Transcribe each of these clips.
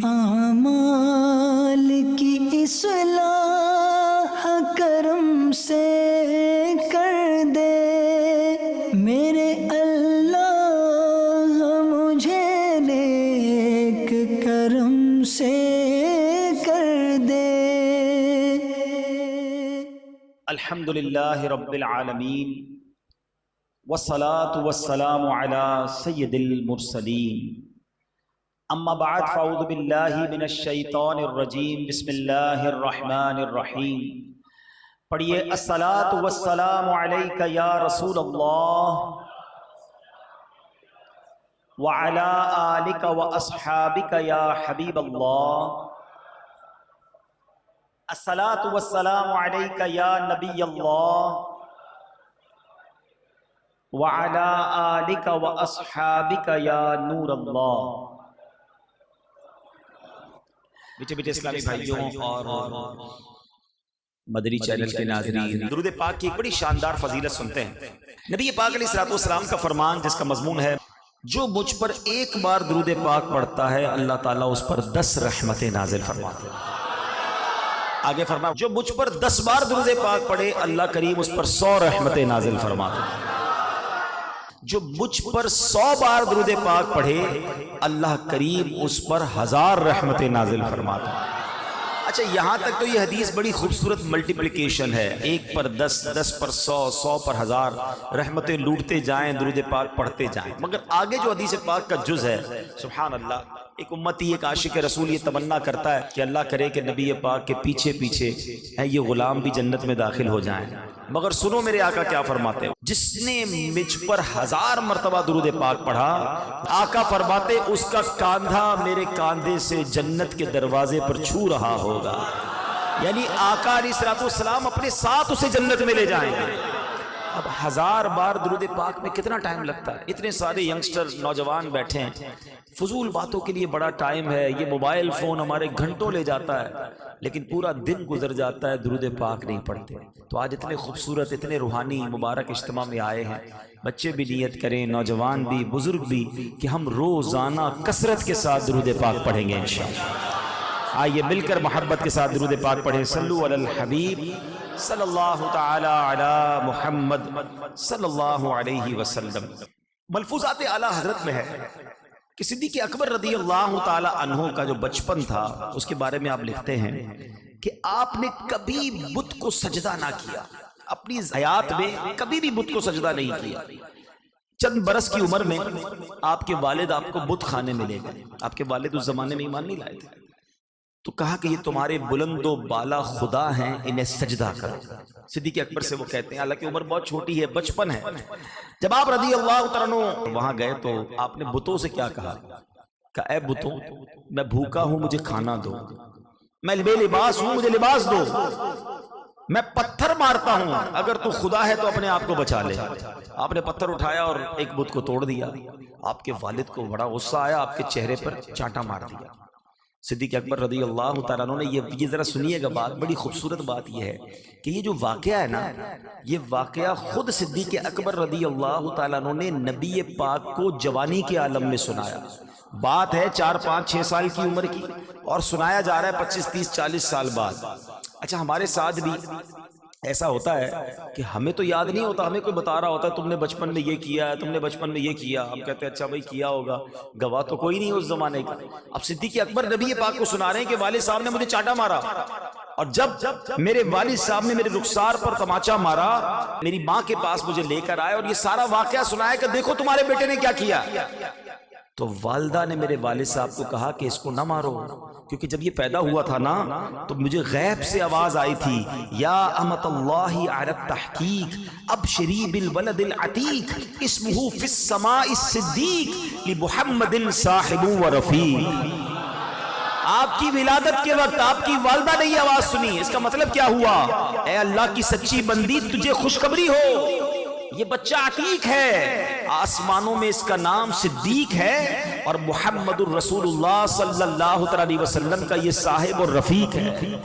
اعمال کی اصلاح کرم سے کر دے میرے اللہ، مجھے نیک کرم سے کر دے۔ الحمدللہ رب العالمین والصلاة والسلام علی سید المرسلین، اما بعد فاعوذ باللہ من الشیطان الرجیم، بسم اللہ الرحمن الرحیم۔ پڑھیے الصلاۃ والسلام علیک یا رسول اللہ وعلی آلک واصحابک یا حبیب اللہ، الصلاۃ والسلام علیک یا نبی اللہ وعلی آلک واصحابک یا نور اللہ۔ بیٹے اسلامی بھائیوں اور مدنی چینل کے ناظرین، درود پاک کی ایک بڑی شاندار فضیلت سنتے ہیں۔ نبی پاک علیہ الصلوۃ والسلام کا فرمان جس کا مضمون ہے، جو مجھ پر ایک بار درود پاک پڑھتا ہے اللہ تعالیٰ اس پر 10 رحمتیں نازل فرماتے ہیں۔ آگے فرمایا جو مجھ پر 10 بار درود پاک پڑھے اللہ کریم اس پر 100 رحمتیں نازل فرماتے ہیں۔ جو مجھ پر 100 بار درود پاک پڑھے اللہ کریم اس پر 1000 رحمتیں نازل فرماتا ہے۔ اچھا، یہاں تک تو یہ حدیث بڑی خوبصورت ملٹیپلیکیشن ہے، 1 پر 10، 10 پر 100، 100 پر 1000 رحمتیں لوٹتے جائیں، درود پاک پڑھتے جائیں۔ مگر آگے جو حدیث پاک کا جز ہے، سبحان اللہ، ایک امتی، ایک عاشق رسول یہ تمنا کرتا ہے کہ اللہ کرے کہ نبی پاک کے پیچھے پیچھے یہ غلام بھی جنت میں داخل ہو جائیں۔ مگر سنو میرے آقا کیا فرماتے ہیں، جس نے مجھ پر 1000 مرتبہ درود پاک پڑھا، آقا فرماتے اس کا کاندھا میرے کاندھے سے جنت کے دروازے پر چھو رہا ہوگا، یعنی آقا علیہ الصلوۃ والسلام اپنے ساتھ اسے جنت میں لے جائیں گے۔ اب 1000 بار درود پاک میں کتنا ٹائم لگتا ہے؟ اتنے سارے ینگسٹر نوجوان بیٹھے ہیں، فضول باتوں کے لیے بڑا ٹائم ہے، یہ موبائل فون ہمارے گھنٹوں لے جاتا ہے، لیکن پورا دن گزر جاتا ہے درود پاک نہیں پڑھتے۔ تو آج اتنے خوبصورت، اتنے روحانی مبارک اجتماع میں آئے ہیں، بچے بھی نیت کریں، نوجوان بھی، بزرگ بھی، کہ ہم روزانہ کثرت کے ساتھ درود پاک پڑھیں گے انشاءاللہ۔ آئیے مل کر محبت کے ساتھ درود پاک پڑھیں۔ صلو علی الحبیب صلی اللہ تعالی علی محمد صلی اللہ علیہ وسلم۔ ملفوظات اعلیٰ حضرت میں ہے کہ صدیق اکبر رضی اللہ تعالی عنہ کا جو بچپن تھا اس کے بارے میں آپ لکھتے ہیں کہ آپ نے کبھی بت کو سجدہ نہ کیا، اپنی حیات میں کبھی بھی بت کو سجدہ نہیں کیا۔ چند برس کی عمر میں آپ کے والد آپ کو بت خانے میں لے گئے۔ آپ کے والد اس زمانے میں ایمان نہیں لائے تھے، تو کہا کہ یہ تمہارے بلند و بالا خدا ہیں، انہیں سجدہ کرو۔ صدیق اکبر سے وہ کہتے ہیں، حالانکہ عمر بہت چھوٹی ہے، بچپن ہے۔ جب آپ رضی اللہ تعالیٰ عنہ وہاں گئے تو آپ نے بتوں سے کیا کہا؟ کہ اے بتوں، میں بھوکا ہوں، مجھے کھانا دو، میں بے لباس ہوں، مجھے لباس دو، میں پتھر مارتا ہوں، اگر تو خدا ہے تو اپنے آپ کو بچا لے۔ آپ نے پتھر اٹھایا اور ایک بت کو توڑ دیا۔ آپ کے والد کو بڑا غصہ آیا، آپ کے چہرے پر چانٹا مار دیا۔ صدیق اکبر رضی اللہ تعالیٰ عنہ نے یہ ذرا سنیے گا بات، بڑی خوبصورت بات یہ ہے کہ یہ جو واقعہ ہے نا، یہ واقعہ خود صدیق اکبر رضی اللہ تعالیٰ عنہ نے نبی پاک کو جوانی کے عالم میں سنایا۔ بات ہے 4، 5، 6 سال کی عمر کی، اور سنایا جا رہا ہے 25، 30، 40 سال بعد۔ اچھا، ہمارے ساتھ بھی ایسا ہوتا ہے کہ ہمیں تو یاد نہیں ہوتا، ہمیں کوئی بتا رہا ہوتا ہے تم نے بچپن میں یہ کیا ہے، تم نے بچپن میں یہ کیا، ہم کہتے ہیں اچھا بھائی کیا ہوگا، گواہ تو کوئی نہیں اس زمانے کا۔ اب صدیق اکبر نبی پاک کو سنا رہے ہیں کہ والد صاحب نے مجھے چانٹا مارا، اور جب میرے والد صاحب نے میرے رخسار پر تماچا مارا، میری ماں کے پاس مجھے لے کر آئے اور یہ سارا واقعہ سنایا کہ دیکھو تمہارے بیٹے نے کیا کیا۔ تو والدہ نے میرے والد صاحب کو کہا کہ اس کو نہ مارو، کیونکہ جب یہ پیدا ہوا تھا نا تو مجھے غیب سے آواز آئی تھی، یا امت اللہ علی التحقیق ابشری بالولد العتیق اسمہ فی السماء الصدیق لمحمد صاحب و رفیق۔ آپ کی ولادت کے وقت آپ کی والدہ نے یہ آواز سنی، اس کا مطلب کیا ہوا؟ اے اللہ کی سچی بندی، تجھے خوشخبری ہو، یہ بچہ عتیق ہے، آسمانوں میں اس کا نام صدیق ہے، اور محمد الرسول اللہ صلی اللہ علیہ وسلم کا یہ صاحب اور رفیق ہے۔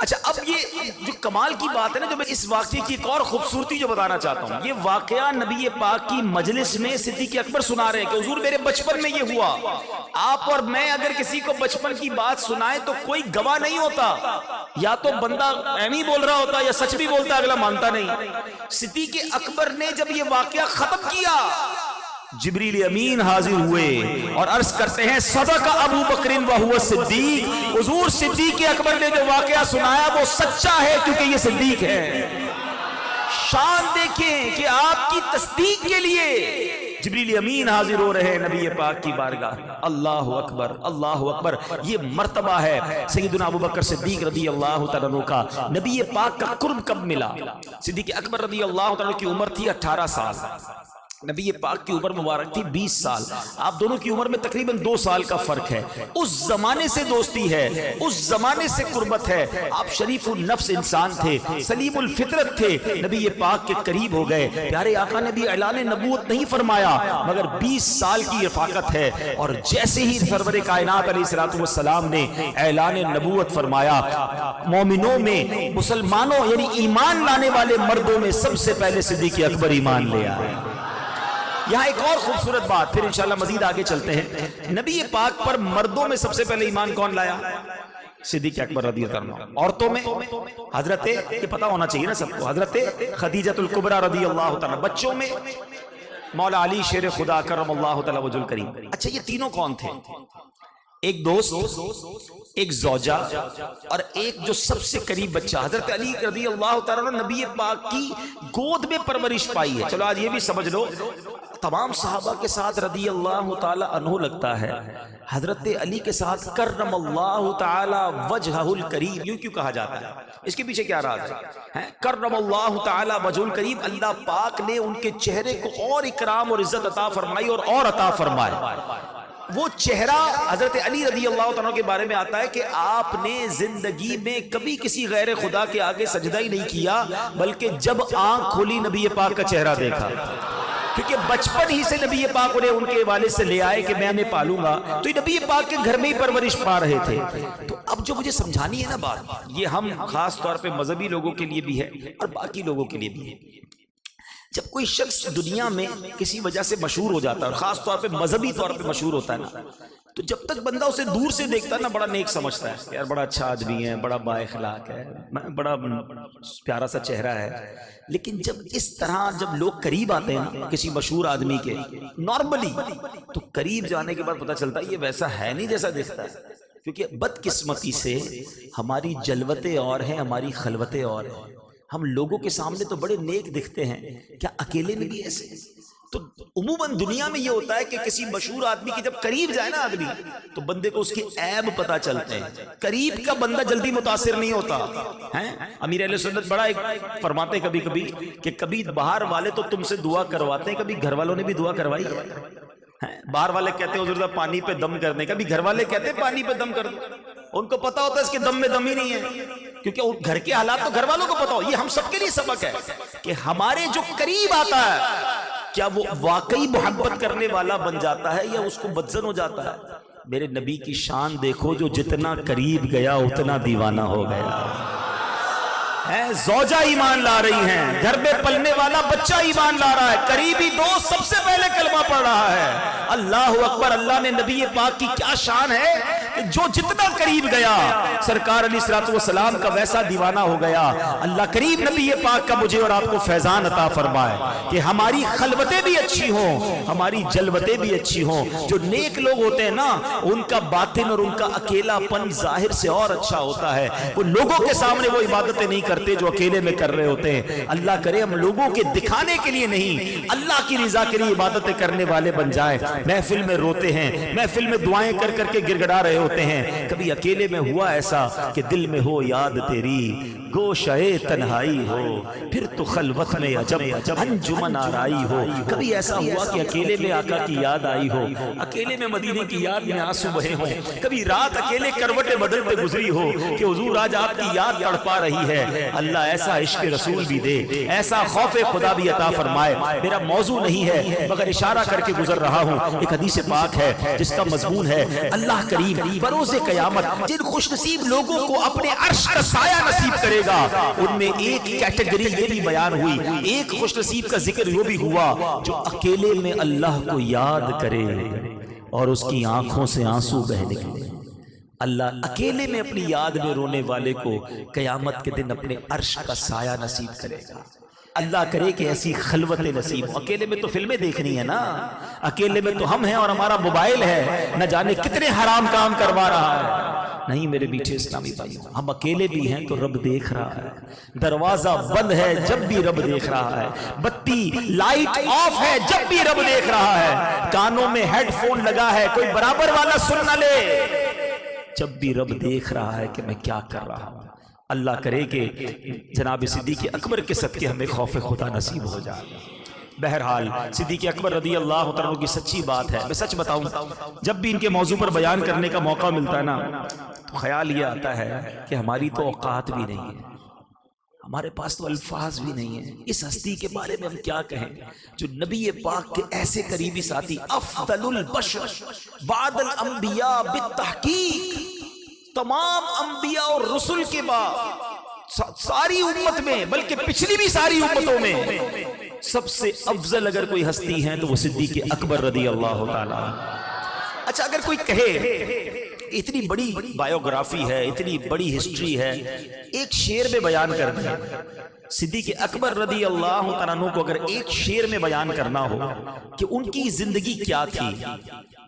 اچھا اب یہ جو کمال کی بات ہے نا، جو میں اس واقعے کی ایک اور خوبصورتی جو بتانا چاہتا ہوں، یہ واقعہ نبی پاک کی مجلس میں صدیق اکبر سنا رہے ہیں کہ حضور میرے بچپن میں یہ ہوا. آپ اور میں اگر کسی کو بچپن کی بات سنائیں تو کوئی گواہ نہیں ہوتا، یا تو بندہ ایمی بول رہا ہوتا یا سچ بھی بولتا، اگلا مانتا نہیں. صدیق اکبر نے جب یہ واقعہ ختم کیا، جبریل امین حاضر ہوئے اور عرض کرتے ہیں صدق ابو بکر وہو صدیق. حضور صدیق اکبر نے جو واقعہ سنایا وہ سچا ہے کیونکہ یہ صدیق ہے. شان دیکھیں کہ آپ کی تصدیق کے لیے جبریل امین حاضر ہو رہے ہیں نبی پاک کی بارگاہ. اللہ اکبر اللہ اکبر. یہ مرتبہ ہے سیدنا ابو بکر صدیق رضی اللہ تعالیٰ عنہ کا. نبی پاک کا قرب کب ملا؟ صدیق اکبر رضی اللہ تعالیٰ عنہ کی عمر تھی 18 سال، نبی پاک کی عمر مبارک تھی 20 سال. آپ دونوں کی عمر میں تقریباً 2 سال کا فرق ہے. اس زمانے سے دوستی ہے، اس زمانے سے قربت ہے. آپ شریف النفس انسان تھے، سلیم الفطرت تھے، نبی پاک کے قریب ہو گئے. پیارے آقا نے بھی اعلان نبوت نہیں فرمایا مگر 20 سال کی رفاقت ہے. اور جیسے ہی سرور کائنات علیہ السلام نے اعلان نبوت فرمایا، مومنوں میں، مسلمانوں یعنی ایمان لانے والے مردوں میں سب سے پہلے صدیق اکبر ایمان لے آئے. یہاں ایک اور خوبصورت بات، پھر انشاءاللہ مزید آگے چلتے ہیں. نبی پاک پر مردوں میں سب سے پہلے ایمان کون لایا؟ صدیق اکبر رضی اللہ عنہ. عورتوں میں حضرت، یہ پتہ ہونا چاہیے نا سب کو، حضرت خدیجہ الکبریٰ رضی اللہ تعالیٰ. بچوں میں مولا علی شیر خدا کرم اللہ تعالیٰ وجہ الکریم. اچھا یہ تینوں کون تھے؟ ایک دوست، ایک زوجہ اور ایک جو سب سے قریب بچہ. حضرت علی رضی اللہ تعالیٰ عنہ نبی پاک کی گود میں پرورش پائی ہے. چلو آج یہ بھی سمجھ لو، تمام صحابہ کے ساتھ رضی اللہ تعالی عنہ لگتا ہے، حضرت علی کے ساتھ کرم اللہ تعالی وجہہ الکریم یوں کیوں کہا جاتا ہے؟ اس کے پیچھے کیا راز ہے؟ کرم اللہ تعالی وجہ الکریم، اللہ پاک نے ان کے چہرے کو اور اکرام اور عزت عطا فرمائی اور عطا فرمائے. وہ چہرہ حضرت علی رضی اللہ تعالیٰ کے بارے میں آتا ہے کہ آپ نے زندگی میں کبھی کسی غیر خدا کے آگے سجدہ ہی نہیں کیا، بلکہ جب آنکھ کھولی نبی پاک کا چہرہ دیکھا. کیونکہ بچپن ہی سے نبی پاک انہیں ان کے والد سے لے آئے کہ میں انہیں پالوں گا، تو یہ نبی پاک کے گھر میں ہی پرورش پا رہے تھے. تو اب جو مجھے سمجھانی ہے نا بات، یہ ہم خاص طور پہ مذہبی لوگوں کے لیے بھی ہے اور باقی لوگوں کے لیے بھی ہے. جب کوئی شخص دنیا میں کسی وجہ سے مشہور ہو جاتا ہے اور خاص طور پہ مذہبی طور پہ مشہور ہوتا ہے نا، تو جب تک بندہ اسے دور سے دیکھتا ہے نا بڑا نیک سمجھتا ہے، یار بڑا اچھا آدمی ہے، بڑا با اخلاق ہے، بڑا پیارا سا چہرہ ہے. لیکن جب اس طرح جب لوگ قریب آتے ہیں نا کسی مشہور آدمی کے نارملی، تو قریب جانے کے بعد پتہ چلتا ہے یہ ویسا ہے نہیں جیسا دکھتا ہے. کیونکہ بدقسمتی سے ہماری جلوتیں اور ہیں، ہماری خلوتیں اور ہیں. ہم لوگوں کے سامنے تو بڑے نیک دکھتے ہیں، کیا اکیلے میں بھی ایسے؟ تو عموماً دنیا میں یہ ہوتا ہے کہ کسی مشہور آدمی کی جب قریب جائے نا آدمی تو بندے کو اس کے عیب پتہ چلتے ہیں. قریب کا بندہ جلدی متاثر نہیں ہوتا ہے. امیر اہل سنت بڑا ایک فرماتے کبھی کبھی کہ کبھی باہر والے تو تم سے دعا کرواتے ہیں، کبھی گھر والوں نے بھی دعا کروائی ہے. باہر والے کہتے ہیں حضور صاحب پانی پہ دم کرنے، کبھی گھر والے کہتے ہیں پانی پہ دم کر دو. ان کو پتا ہوتا ہے اس کے دم میں دم ہی نہیں ہے، کیونکہ گھر کے حالات تو گھر والوں کو پتا ہو. یہ ہم سب کے لیے سبق ہے کہ ہمارے جو قریب آتا ہے کیا وہ واقعی محبت کرنے والا بن جاتا ہے یا اس کو بدزن ہو جاتا ہے. میرے نبی کی شان دیکھو، جو جتنا قریب گیا اتنا دیوانہ ہو گیا. زوجہ ایمان لا رہی ہیں، گھر میں پلنے والا بچہ ایمان لا رہا ہے، قریبی دوست سب سے پہلے کلمہ پڑھ رہا ہے. اللہ اکبر. اللہ نے نبی پاک کی کیا شان ہے کہ جو جتنا قریب گیا سرکار علیہ الصلوۃ والسلام کا ویسا دیوانہ ہو گیا. اللہ قریب نبی پاک کا مجھے اور آپ کو فیضان عطا فرمائے کہ ہماری خلوتیں بھی اچھی ہوں، ہماری جلوتیں بھی اچھی ہوں. جو نیک لوگ ہوتے ہیں نا ان کا باطن اور ان کا اکیلا پن ظاہر سے اور اچھا ہوتا ہے. وہ لوگوں کے سامنے وہ عبادتیں نہیں کرتے جو اکیلے میں کر رہے ہوتے ہیں. اللہ کرے ہم لوگوں کے دکھانے کے لیے نہیں، اللہ کی رضا کے لیے عبادتیں کرنے والے بن جائیں. محفل میں روتے ہیں، محفل میں دعائیں کر کر کے گڑ گڑا رہے ہوتے ہیں. کبھی اکیلے میں ہوا ایسا کہ دل میں ہو یاد تیری، گوشے تنہائی ہو، پھر تو خلوت میں عجب انجمن آرائی ہو. کبھی ایسا ہوا کہ اکیلے میں آقا کی یاد آئی ہو، اکیلے میں مدینے کی یاد میں آنسو بہے ہوں. کبھی رات اکیلے کروٹیں بدلتے گزری ہو کہ حضور آج آپ کی یاد تڑپا رہی ہے. اللہ ایسا عشق رسول بھی دے، ایسا خوف خدا بھی عطا فرمائے. میرا موضوع نہیں ہے مگر اشارہ کر کے گزر رہا ہوں. ایک حدیث پاک ہے جس کا مضمون ہے اللہ کریم بروز قیامت جن خوش نصیب لوگوں کو اپنے عرش کا سایہ نصیب کرے گا، ان میں ایک کیٹیگری یہ بھی بیان ہوئی، ایک خوش نصیب کا ذکر وہ بھی ہوا جو اکیلے میں اللہ کو یاد کرے اور اس کی آنکھوں سے آنسو بہ نکلے۔ اللہ اکیلے میں اپنی یاد میں رونے والے کو قیامت کے دن اپنے عرش کا سایہ نصیب کرے گا۔ اللہ کرے کہ ایسی خلوت نصیب، اکیلے میں تو فلمیں دیکھنی ہے نا، اکیلے میں تو ہم ہیں اور ہمارا موبائل ہے، نہ جانے کتنے حرام کام کروا رہا ہے۔ نہیں میرے میٹھے اسلامی بھائیوں، ہم اکیلے بھی ہیں تو رب دیکھ رہا ہے، دروازہ بند ہے جب بھی رب دیکھ رہا ہے، بتی لائٹ آف ہے جب بھی رب دیکھ رہا ہے، کانوں میں ہیڈ فون لگا ہے کوئی برابر والا سن نہ لے، جب بھی رب دیکھ رہا ہے کہ میں کیا کر رہا ہوں۔ اللہ کرے کہ جناب صدیق اکبر کے صدقے ہمیں خوف خدا نصیب ہو جائے۔ بہرحال صدیق اکبر رضی اللہ عنہ کی سچی بات ہے، میں سچ بتاؤں جب بھی ان کے موضوع پر بیان کرنے کا موقع ملتا ہے نا تو خیال یہ آتا ہے کہ ہماری تو اوقات بھی نہیں ہے، ہمارے پاس تو الفاظ بھی نہیں ہیں، اس ہستی کے بارے میں ہم کیا کہیں جو نبی پاک کے ایسے قریبی ساتھی، افضل البشر بعد الانبیاء بالتحقیق، تمام انبیاء اور رسل کے بعد ساری امت میں بلکہ پچھلی بھی ساری امتوں میں سب سے افضل اگر کوئی ہستی ہیں تو وہ صدیق اکبر رضی اللہ تعالیٰ۔ اچھا اگر کوئی کہے اتنی بڑی بایوگرافی ہے، اتنی بڑی ہسٹری ہے، ایک شعر میں بیان کر دیں، صدیق اکبر رضی اللہ تعالیٰ عنہ کو اگر ایک شعر میں بیان کرنا ہو کہ ان کی زندگی کیا تھی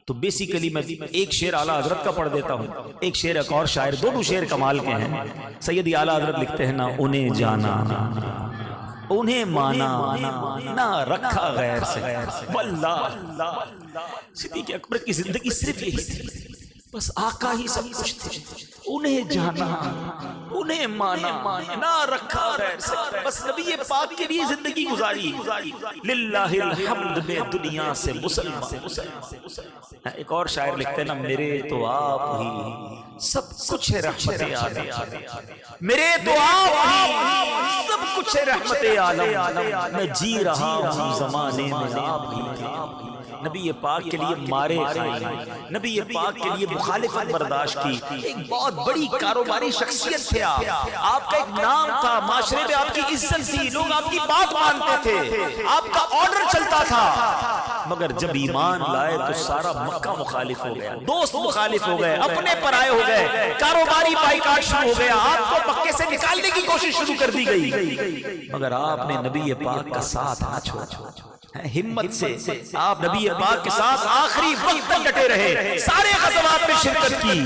تو بیسیکلی میں ایک شعر اعلیٰ حضرت کا پڑھ دیتا ہوں، ایک شعر ایک اور شاعر، دونوں شعر کمال کے ہیں۔ سیدی اعلیٰ حضرت لکھتے ہیں، نہ انہیں جانا انہیں مانا نہ رکھا غیر سے، واللہ صدیق اکبر کی زندگی صرف یہی تھی، بس آقا ہی سب کچھ تھے، انہیں جانا انہیں مانا نہ رکھا غیر سے، بس نبی پاک کے لیے زندگی گزاری، للہ الحمد میں دنیا سے مسلمان۔ ایک اور شاعر لکھتے ہیں نا، میرے تو آپ ہی سب کچھ ہے رحمت عالم، میرے تو آپ ہی سب کچھ ہے رحمت عالم، میں جی رہا ہوں زمانے میں آپ ہی۔ نبی پاک کے لیے مارے کھائے، نبی پاک کے لیے مخالفت برداشت کی، ایک بہت بڑی کاروباری شخصیت تھے آپ کا ایک نام تھا، معاشرے میں آپ کی عزت تھی، لوگ آپ کی بات مانتے تھے، آپ کا آرڈر چلتا تھا، مگر جب ایمان لائے تو سارا مکہ مخالف ہو گیا، دوست مخالف ہو گئے، اپنے پرائے ہو گئے، کاروباری بائیکاٹ شروع ہو گیا، آپ کو مکے سے نکالنے کی کوشش شروع کر دی گئی، مگر آپ نے نبی پاک کا ساتھ نہ چھوڑا، ہمت سے آپ نبی پاک کے ساتھ آخری وقت تک ڈٹے رہے، سارے غزوات میں شرکت کی۔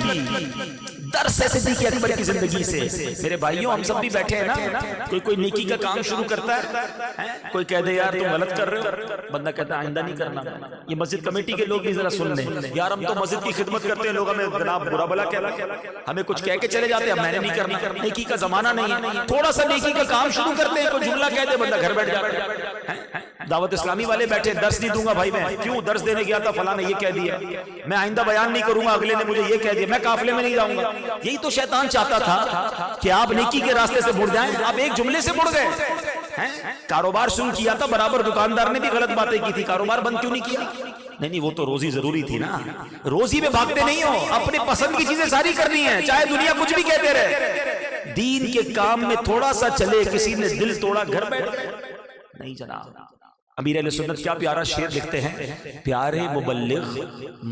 درس ہے صدیق اکبر کی زندگی سے۔ میرے بھائیوں ہم سب بھی بیٹھے ہیں نا، کوئی نیکی کا کام شروع کرتا ہے، کوئی کہہ دے یار تم غلط کر رہے ہو، بندہ کہتا ہے آئندہ نہیں کرنا۔ یہ مسجد کمیٹی کے لوگ بھی ذرا سن لیں، یار ہم تو مسجد کی خدمت کرتے ہیں، لوگ ہمیں جناب برا بلا کہتے ہیں، ہمیں کچھ کہہ کے چلے جاتے ہیں، میں نے نہیں کرنا، نیکی کا زمانہ نہیں ہے، تھوڑا سا نیکی کا کام شروع کرتے ہیں، کوئی جملہ کہتے ہیں، بندہ گھر بیٹھ جاتا ہے۔ دعوت اسلامی والے بیٹھے، درس نہیں دوں گا بھائی، میں کیوں درس دینے گیا تھا، فلاں نے یہ کہہ دیا، میں آئندہ بیان نہیں کروں گا، اگلے نے مجھے یہ کہہ دیا، میں قافلے میں نہیں جاؤں گا۔ یہی تو شیطان چاہتا تھا کہ آپ نیکی کے راستے سے مڑ جائیں، آپ ایک جملے سے مڑ گئے۔ کاروبار شروع کیا تھا، برابر دکاندار نے بھی غلط باتیں کی تھی، کاروبار بند کیوں نہیں کیا؟ نہیں وہ تو روزی ضروری تھی نا، روزی میں بھاگتے نہیں ہو، اپنے پسند کی چیزیں ساری کرنی ہیں، چاہے دنیا کچھ بھی کہتے رہے۔ دین کے کام میں تھوڑا سا چلے، کسی نے دل توڑا گھر بیٹھ گئے، نہیں جناب۔ امیر اہل سنت کیا پیارا شعر لکھتے ہیں، پیارے مبلغ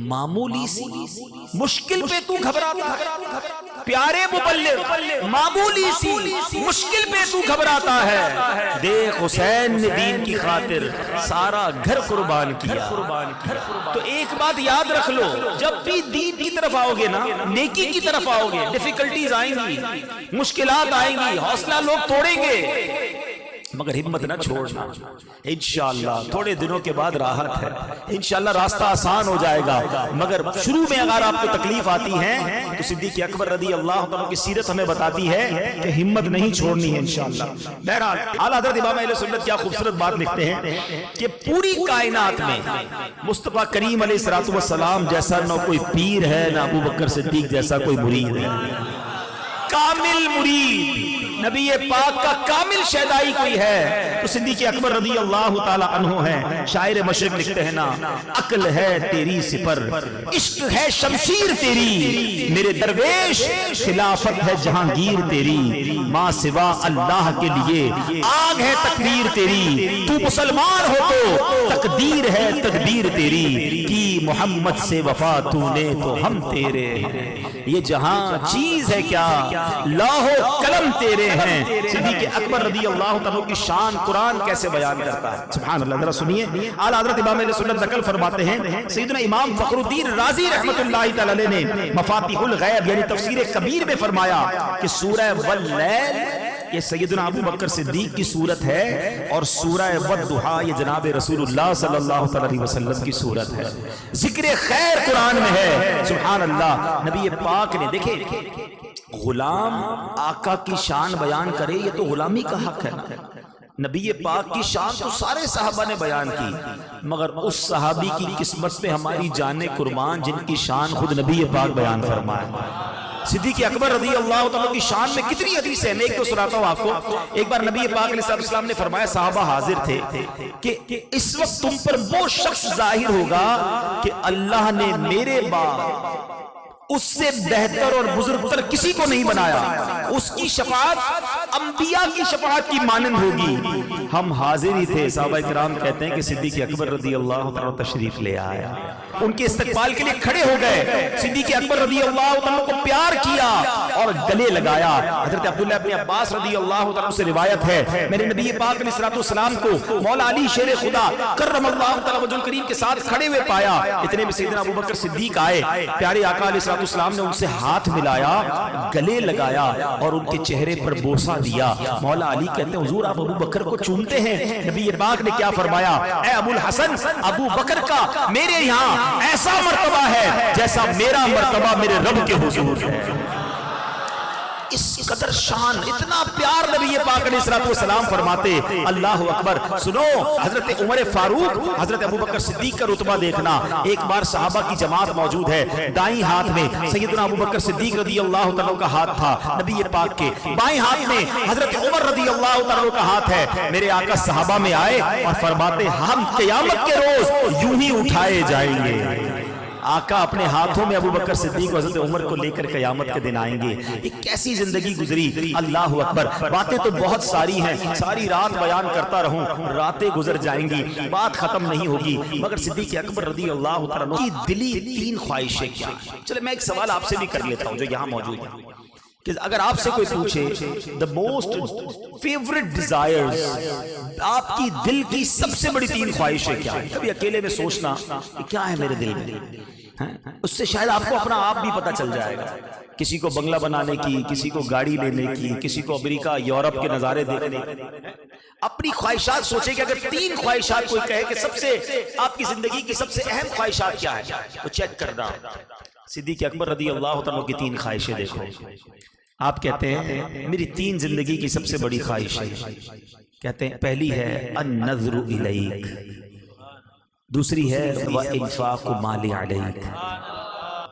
معمولی سی مشکل پہ تو گھبراتا ہے، پیارے مبلغ معمولی سی مشکل پہ تو گھبراتا ہے، دیکھ حسین نے دین کی خاطر سارا گھر قربان کیا۔ تو ایک بات یاد رکھ لو، جب بھی دین کی طرف آؤ گے نا، نیکی کی طرف آؤ گے، ڈیفیکلٹیز آئیں گی، مشکلات آئیں گی، حوصلہ لوگ توڑیں گے، مگر ہمت نہ چھوڑنا۔ انشاءاللہ تھوڑے دنوں کے بعد راحت ہے، انشاءاللہ راستہ آسان ہو جائے گا، مگر شروع میں اگر آپ کو تکلیف آتی ہے تو صدیق اکبر رضی اللہ عنہ کی سیرت ہمیں بتاتی ہے کہ ہمت نہیں چھوڑنی ہے انشاءاللہ۔ بہرحال اعلیٰ حضرت امام اہل سنت کیا خوبصورت بات لکھتے ہیں کہ پوری کائنات میں مصطفیٰ کریم علیہ السلام جیسا نہ کوئی پیر ہے، نہ ابو بکر صدیق جیسا کوئی مرید ہے، کامل مرید نبی پاک کا کامل شیدائی کوئی ہے تو صدیق اکبر رضی اللہ تعالی عنہ ہے. شاعر مشرق لکھتے ہیں نا، عقل ہے تیری سپر، عشق ہے شمشیر تیری، میرے درویش خلافت ہے جہانگیر تیری، ماں سوا اللہ کے لیے آگ ہے تقدیر تیری، تو مسلمان ہو تو تقدیر ہے تدبیر تیری، کی محمد سے وفا تو نے تو ہم تیرے ہیں، یہ جہاں چیز ہے کیا لوح و قلم تیرے ہیں. صدیق اکبر رضی اللہ تعالیٰ کی شان قرآن کیسے بیان کرتا ہے، سبحان اللہ. ذرا سنیے، اعلیٰ حضرت امام اہل سنت نقل فرماتے ہیں، سیدنا امام فخر الدین رازی رحمت اللہ تعالی علیہ نے مفاتیح الغیب یعنی تفسیر کبیر میں فرمایا کہ سورہ واللیل یہ سیدنا ابو بکر صدیق کی صورت ہے، اور سورہ والضحیٰ یہ جناب رسول اللہ صلی اللہ علیہ وسلم کی صورت ہے. ذکر خیر قرآن میں ہے، سبحان اللہ. نبی پاک نے دیکھیں، غلام آقا کی شان بیان کرے یہ تو غلامی کا حق ہے. نبی پاک کی شان تو سارے صحابہ نے بیان کی، مگر اس صحابی کی قسمت پہ ہماری جانیں قربان جن کی شان خود نبی پاک بیان فرمائے. صدیق اکبر رضی اللہ تعالیٰ کی شان میں کتنی حدیث ہیں، میں ایک تو سناتا ہوں آپ کو. ایک بار نبی پاک علیہ السلام نے فرمایا، صحابہ حاضر تھے، کہ اس وقت تم پر وہ شخص ظاہر ہوگا کہ اللہ نے میرے بعد اس سے بہتر اور بزرگ تر کسی کو نہیں بنایا، اس کی شفاعت انبیاء کی شفاعت کی مانند ہوگی. ہم حاضر ہی تھے. صحابہ کرام کہتے ہیں کہ صدیق اکبر رضی اللہ تعالیٰ تشریف لے آیا، ان کے استقبال کے لیے کھڑے ہو گئے، صدیق اکبر رضی اللہ تعالیٰ کو پیار کیا اور گلے لگایا. حضرت عبداللہ ابن عباس رضی اللہ تعالیٰ سے روایت ہے، میرے نبی پاک علیہ السلام کو مولا علی شیر خدا کرم اللہ تعالیٰ وجہ الکریم کے ساتھ کھڑے ہوئے پایا. اتنے میں سیدنا ابو بکر صدیق آئے، پیارے آقا علیہ السلام نے ان سے ہاتھ ملایا، گلے لگایا اور ان کے چہرے پر بوسہ دیا. مولا علی کہتے ہیں حضور آپ ابو بکر کو چومتے ہیں؟ نبی پاک نے کیا فرمایا، اے ابو الحسن، ابو بکر کا میرے یہاں ایسا مرتبہ ہے جیسا میرا مرتبہ میرے رب کے حضور ہے. اس قدر شان، اتنا پیار نبی پاک علیہ السلام فرماتے. اللہ اکبر. سنو، حضرت عمر فاروق، حضرت ابو بکر صدیق کا رتبہ دیکھنا. ایک بار صحابہ کی جماعت موجود ہے، دائیں ہاتھ میں سیدنا ابو بکر صدیق رضی اللہ تعالیٰ کا ہاتھ تھا نبی پاک کے، بائیں ہاتھ میں حضرت عمر رضی اللہ تعالیٰ کا ہاتھ ہے. میرے آقا صحابہ میں آئے اور فرماتے ہم قیامت کے روز یوں ہی اٹھائے جائیں گے. آقا اپنے ہاتھوں میں ابو بکر صدیق و حضرت عمر کو لے کر قیامت کے دن آئیں گے. ایک کیسی زندگی گزری، اللہ اکبر. باتیں تو بہت ساری ہیں، ساری رات بیان کرتا رہوں، راتیں گزر جائیں گی، بات ختم نہیں ہوگی. مگر صدیق اکبر رضی اللہ تعالیٰ کی دلی تین خواہشیں کیا؟ چلے میں ایک سوال آپ سے بھی کر لیتا ہوں جو یہاں موجود ہے، کہ اگر آپ سے کوئی پوچھے the most favorite desires، آپ کی دل کی سب سے بڑی تین خواہشیں کیا ہیں؟ کبھی اکیلے میں سوچنا کہ کیا ہے میرے دل میں، اس سے شاید آپ کو اپنا آپ بھی پتہ چل جائے گا. کسی کو بنگلہ بنانے کی، کسی کو گاڑی لینے کی، کسی کو امریکہ یورپ کے نظارے دیکھنے کی. اپنی خواہشات سوچیں کہ اگر تین خواہشات کوئی کہے کہ سب سے آپ کی زندگی کی سب سے اہم خواہشات کیا ہے تو چیک کرنا. صدیق اکبر رضی اللہ تعالیٰ کی تین خواہشیں دیکھو. آپ کہتے ہیں میری تین زندگی کی سب سے بڑی خواہش ہے. کہتے ہیں پہلی ہے النظر الیک، دوسری ہے وانفاق مال علیک،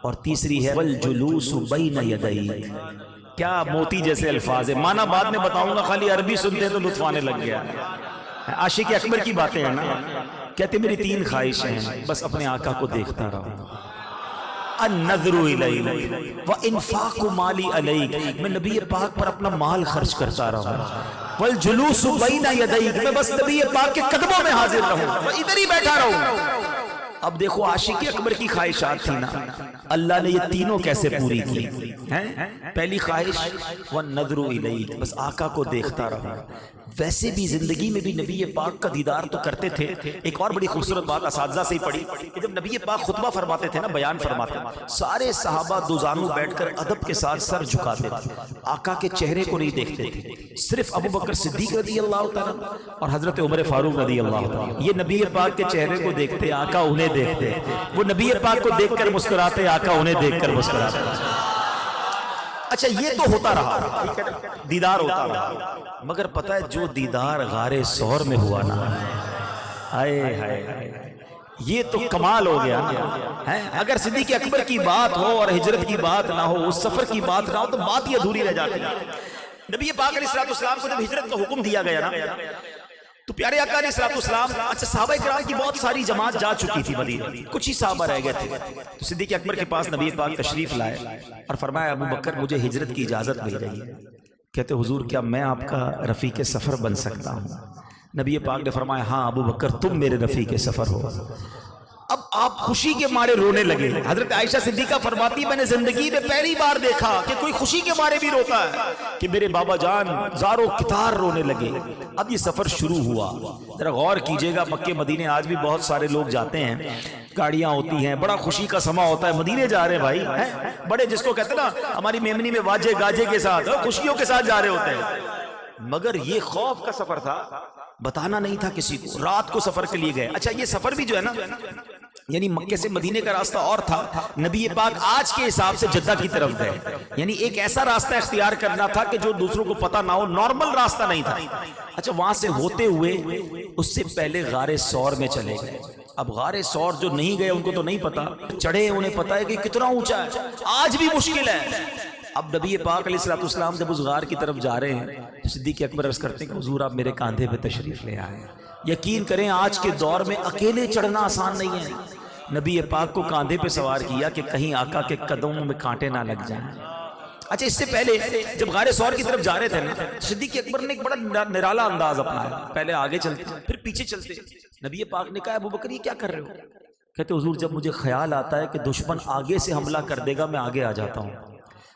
اور تیسری ہے والجلوس بین یدیک. کیا موتی جیسے الفاظ ہے، معنی بعد میں بتاؤں گا، خالی عربی سنتے تو لطف آنے لگ گیا. عاشق اکبر کی باتیں ہیں نا. کہتے میری تین خواہشیں ہیں، بس اپنے آقا کو دیکھتا رہوں. النظر الیک وانفاق مالی علیک، میں نبی پاک پر اپنا مال خرچ کرتا رہوں. والجلوس بین یدیک، میں بس نبی پاک کے قدموں میں حاضر رہوں، میں ادھر ہی بیٹھا رہوں. اب دیکھو عاشق اکبر کی خواہشات تھی نا، اللہ نے یہ تینوں کیسے پوری کی ہیں؟ پہلی خواہش والنظر الیک، بس آقا کو دیکھتا رہوں. ویسے بھی زندگی میں بھی نبی پاک کا دیدار تو کرتے تھے. ایک اور بڑی خوبصورت بات اساتذہ سے ہی پڑھی کہ جب نبی پاک خطبہ فرماتے تھے نا، بیان فرماتے، سارے صحابہ دو زانو بیٹھ کر ادب کے ساتھ سر جھکاتے تھے، آقا کے چہرے کو نہیں دیکھتے تھے. صرف ابو بکر صدیق رضی اللہ تعالیٰ اور حضرت عمر فاروق رضی اللہ تعالیٰ یہ نبی پاک کے چہرے کو دیکھتے، آقا انہیں دیکھتے. وہ نبی پاک کو دیکھ کر مسکراتے، آقا انہیں دیکھ کر مسکراتے. اچھا یہ تو ہوتا رہا، دیدار ہوتا رہا. مگر پتہ ہے جو دیدار غار ثور میں ہوا نا، ہائے ہائے، یہ تو کمال ہو گیا. اگر صدیق اکبر کی بات ہو اور ہجرت کی بات نہ ہو، اس سفر کی بات نہ ہو تو بات ہی ادھوری رہ جاتی ہے. نبی پاک علیہ الصلوۃ والسلام کو جب ہجرت کا حکم دیا گیا نا تو پیارے آقا علیہ الصلوۃ والسلام، اچھا صحابہ کرام کی بہت ساری جماعت جا چکی تھی مدینہ، کچھ ہی صحابہ رہ گئے تھے، تو صدیق اکبر کے پاس نبی پاک تشریف لائے اور فرمایا ابو بکر مجھے ہجرت کی اجازت مل رہی ہے۔ کہتے حضور کیا میں آپ کا رفیق سفر بن سکتا ہوں؟ نبی پاک نے فرمایا ہاں ابو بکر تم میرے رفیق سفر ہو۔ اب آپ خوشی کے مارے رونے لگے۔ حضرت عائشہ صدیقہ فرماتی میں نے زندگی میں پہلی بار دیکھا کہ کوئی خوشی کے مارے بھی روتا ہے، کہ میرے بابا جان زارو کتار رونے لگے۔ اب یہ سفر شروع ہوا، ذرا غور کیجئے گا، مکے مدینے آج بھی بہت سارے لوگ جاتے ہیں، گاڑیاں ہوتی ہیں، بڑا خوشی کا سما ہوتا ہے، مدینے جا رہے ہیں بھائی، بڑے جس کو کہتے ہیں نا ہماری میمنی میں واجے گاجے کے ساتھ خوشیوں کے ساتھ جا رہے ہوتے ہیں، مگر یہ خوف کا سفر تھا، بتانا نہیں تھا کسی کو، رات کو سفر کے لیے گئے۔ اچھا یہ سفر بھی جو ہے نا یعنی مکے سے مدینے کا راستہ اور تھا، نبی پاک آج کے حساب سے جدہ کی طرف گئے، یعنی ایک ایسا راستہ اختیار کرنا تھا کہ جو دوسروں کو پتہ نہ ہو، نارمل راستہ نہیں تھا۔ اچھا وہاں سے ہوتے ہوئے اس سے پہلے غار ثور میں چلے گئے۔ اب غار ثور جو نہیں گئے ان کو تو نہیں پتا، چڑھے انہیں پتا ہے کہ کتنا اونچا ہے، آج بھی مشکل ہے۔ اب نبی پاک علیہ الصلوۃ والسلام جب اس غار کی طرف جا رہے ہیں، صدیق اکبر عرض کرتے ہیں کہ حضور آپ میرے کاندھے پہ تشریف لے آئے۔ یقین کریں آج کے دور میں اکیلے چڑھنا آسان نہیں ہے، نبی پاک کو کاندھے پہ سوار کیا کہ کہیں آقا کے قدموں میں کانٹے نہ لگ جائیں۔ اچھا اس سے پہلے جب غار ثور کی طرف جا رہے تھے نا، صدیق اکبر نے ایک بڑا نرالا انداز اپنایا، پہلے آگے چلتے پھر پیچھے چلتے۔ نبی پاک نے کہا ابو بکر یہ کیا کر رہے ہو؟ کہتے حضور جب مجھے خیال آتا ہے کہ دشمن آگے سے حملہ کر دے گا میں آگے آ جاتا ہوں،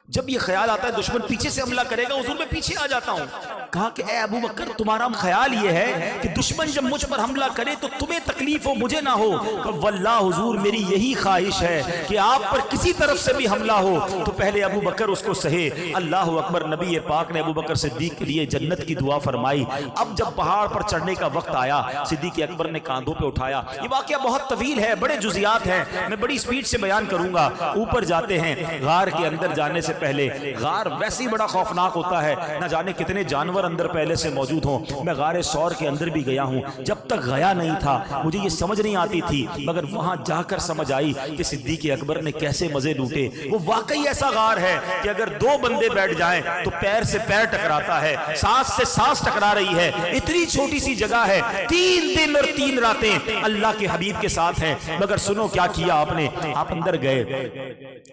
جب یہ خیال آتا ہے دشمن پیچھے سے حملہ کرے گا حضور میں پیچھے آ جاتا ہوں۔ کہا کہ اے ابو بکر تمہارا خیال یہ ہے کہ دشمن جب مجھ پر حملہ کرے تو تمہیں تکلیف ہو مجھے نہ ہو؟ کہ واللہ حضور میری یہی خواہش ہے کہ آپ پر کسی طرف سے بھی حملہ ہو تو پہلے ابو بکر اس کو سہے۔ اللہ اکبر، نبی پاک نے ابو بکر صدیق کے لیے جنت کی دعا فرمائی۔ اب جب پہاڑ پر چڑھنے کا وقت آیا صدیق اکبر نے کاندھوں پہ اٹھایا۔ یہ واقعہ بہت طویل ہے، بڑے جزیات ہیں، میں بڑی سپیڈ سے بیان کروں گا۔ اوپر جاتے ہیں، غار کے اندر جانے سے پہلے، غار ویسے ہی بڑا خوفناک ہوتا ہے، نہ جانے کتنے جانور اندر پہلے سے موجود ہوں۔ میں غار ثور کے اندر بھی گیا ہوں، جب تک گیا نہیں تھا مجھے یہ سمجھ نہیں آتی تھی، مگر وہاں جا کر سمجھ آئی کہ صدیق اکبر نے کیسے مزے لوٹے۔ وہ واقعی ایسا غار ہے کہ اگر دو بندے بیٹھ جائیں تو پیر سے پیر ٹکراتا ہے، سانس سے سانس ٹکرا رہی ہے، اتنی چھوٹی سی جگہ ہے۔ 3 دن اور 3 راتیں اللہ کے حبیب کے ساتھ ہیں، مگر سنو کیا کیا آپ نے، آپ اندر گئے،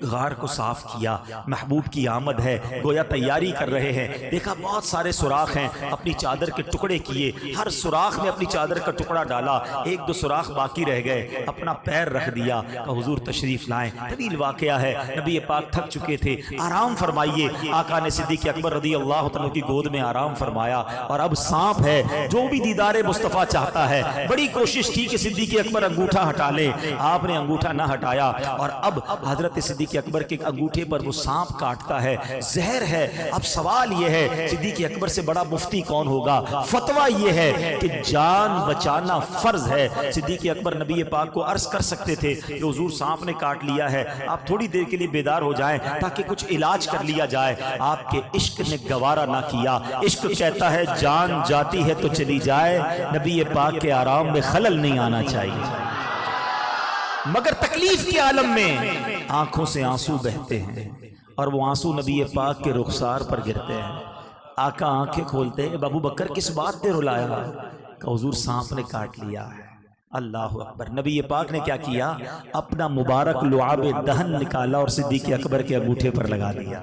غار کو صاف کیا، محبوب کی آمد ہے، گویا تیاری کر رہے ہیں، دیکھا بہت سارے سوراخ ہیں، اپنی چادر کے ٹکڑے کیے، ہر سوراخ میں اپنی چادر کا ٹکڑا ڈالا، 1-2 سوراخ باقی رہ گئے، اپنا پیر رکھ دیا کہ حضور تشریف لائیں۔ طویل واقعہ ہے، نبی پاک تھک چکے تھے، آرام فرمائیے۔ آقا نے صدیق اکبر رضی اللہ تعالیٰ کی گود میں آرام فرمایا، اور اب سانپ ہے، جو بھی دیدار مصطفیٰ چاہتا ہے، بڑی کوشش کی کہ صدیق اکبر انگوٹھا ہٹا لے، آپ نے انگوٹھا نہ ہٹایا، اور اب حضرت صدیق اکبر کے انگوٹھے پر وہ سانپ کاٹتا ہے، زہر ہے۔ اب سوال یہ ہے صدیق اکبر سے بڑا مفتی کون ہوگا؟ فتویٰ یہ ہے کہ جان بچانا فرض ہے۔ صدیق اکبر نبی پاک کو عرض کر سکتے تھے کہ حضور سانپ نے کاٹ لیا ہے، آپ تھوڑی دیر کے لیے بیدار ہو جائیں تاکہ کچھ علاج کر لیا جائے۔ آپ کے عشق نے گوارا نہ کیا، عشق کہتا ہے جان جاتی ہے تو چلی جائے، نبی پاک کے آرام میں خلل نہیں آنا چاہیے۔ مگر تکلیف کے عالم میں آنکھوں سے آنسو بہتے ہیں، اور وہ آنسو نبی پاک کے رخسار پر گرتے ہیں۔ آقا آنکھیں کھولتے ہیں، ابو بکر کس بات نے رلایا؟ کہ حضور سانپ نے کاٹ لیا ہے۔ اللہ اکبر، نبی پاک نے کیا کیا؟ اپنا مبارک لعاب دہن نکالا اور صدیق اکبر کے انگوٹھے پر لگا دیا۔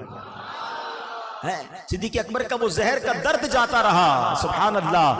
صدیق اکبر کا وہ زہر کا درد جاتا رہا۔ سبحان اللہ۔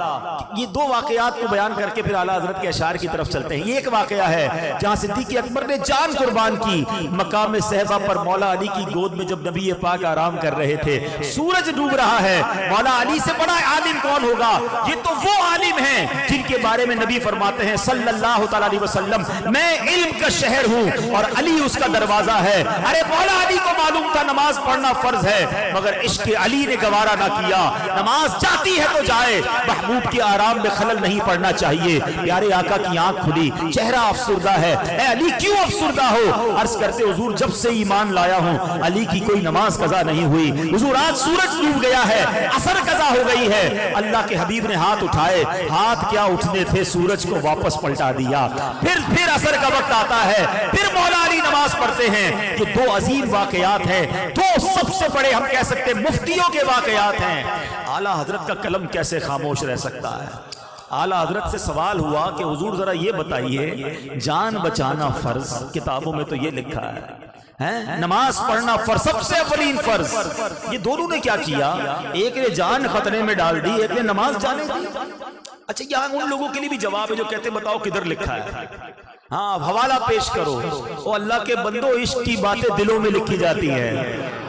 یہ 2 واقعات کو بیان کر کے پھر اعلیٰ حضرت کے اشعار کی طرف چلتے ہیں۔ یہ ایک واقعہ ہے جہاں صدیق اکبر نے جان قربان کی، مقام صحبہ پر مولا علی کی گود میں جب نبی پاک آرام کر رہے تھے، سورج ڈوب رہا ہے، مولا علی سے بڑا عالم کون ہوگا؟ یہ تو وہ عالم ہیں جن کے بارے میں نبی فرماتے ہیں صلی اللہ تعالیٰ علیہ وسلم، میں علم کا شہر ہوں اور علی اس کا دروازہ ہے۔ ارے مولا علی کو معلوم تھا نماز پڑھنا فرض ہے، مگر عشق علی نے گوارا نہ کیا، نماز جاتی ہے تو جائے، محبوب کے آرام میں خلل نہیں پڑنا چاہیے۔ پیارے آقا کی آنکھ کھلی، چہرہ افسردہ ہے، اے علی کیوں افسردہ ہو؟ عرض کرتے حضور جب سے ایمان لایا ہوں علی کی کوئی نماز قضا نہیں ہوئی، حضور آج سورج ڈوب گیا ہے، عصر قضا ہو گئی ہے۔ اللہ کے حبیب نے ہاتھ اٹھائے، ہاتھ کیا اٹھنے تھے، سورج کو واپس پلٹا دیا۔ پھر عصر کا وقت آتا ہے، پھر مولا علی نماز پڑھتے ہیں۔ یہ 2 عظیم واقعات ہیں، 2 سب سے بڑے ہم کہہ سکتے مفتیوں کے واقعات ہیں، اعلیٰ حضرت کا قلم کیسے خاموش رہ سکتا ہے؟ اعلیٰ حضرت سے سوال ہوا کہ حضور ذرا یہ بتائیے، جان بچانا فرض، کتابوں میں تو یہ لکھا ہے، نماز پڑھنا فرض، سب سے اولین فرض، یہ دونوں نے کیا کیا؟ ایک نے جان خطرے میں ڈال دی، ایک نے نماز جانے دی۔ اچھا یہاں ان لوگوں کے لیے بھی جواب ہے جو کہتے بتاؤ کدھر لکھا ہے؟ ہاں حوالہ پیش کرو۔ او اللہ کے بندو، عشق کی باتیں دلوں میں لکھی جاتی ہیں۔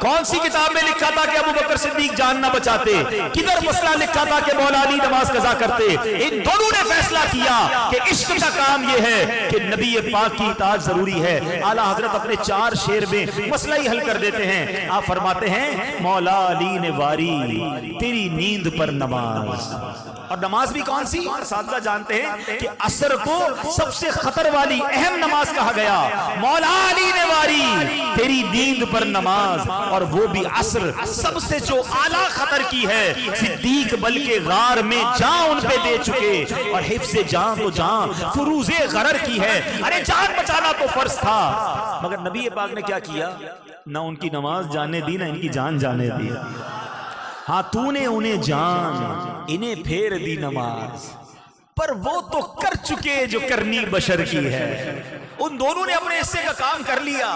کون سی کتاب میں لکھا تھا کہ ابو بکر صدیق جان نہ بچاتے؟ کدھر مسئلہ لکھا تھا کہ مولا علی نماز قضا کرتے؟ ان دونوں نے فیصلہ کیا کہ عشق کا کام یہ ہے کہ نبی پاک کی اطاعت ضروری ہے۔ اعلیٰ حضرت اپنے 4 شعر میں مسئلہ ہی حل کر دیتے ہیں۔ آپ فرماتے ہیں مولا علی نے واری تیری نیند پر نماز، اور نماز بھی کون سی؟ اساتذہ جانتے ہیں کہ عصر کو سب سے خطر والی اہم نماز کہا گیا۔ مولا علی نے واری تیری نیند پر نماز، اور وہ بھی عصر سب سے جو اعلیٰ خطر کی ہے۔ صدیق بلکہ غار میں جان ان پہ دے چکے، اور حفظ جان تو جان فروز غرر کی ہے۔ ارے جان بچانا تو فرض تھا، مگر نبی پاک نے کیا کیا؟ نہ ان کی نماز جانے دی، نہ ان کی جان جانے دی۔ ہاں تو نے انہیں جان، انہیں پھیر دی نماز، پر وہ تو کر چکے جو کرنی بشر کی ہے۔ ان دونوں نے اپنے حصے کا کام کر لیا۔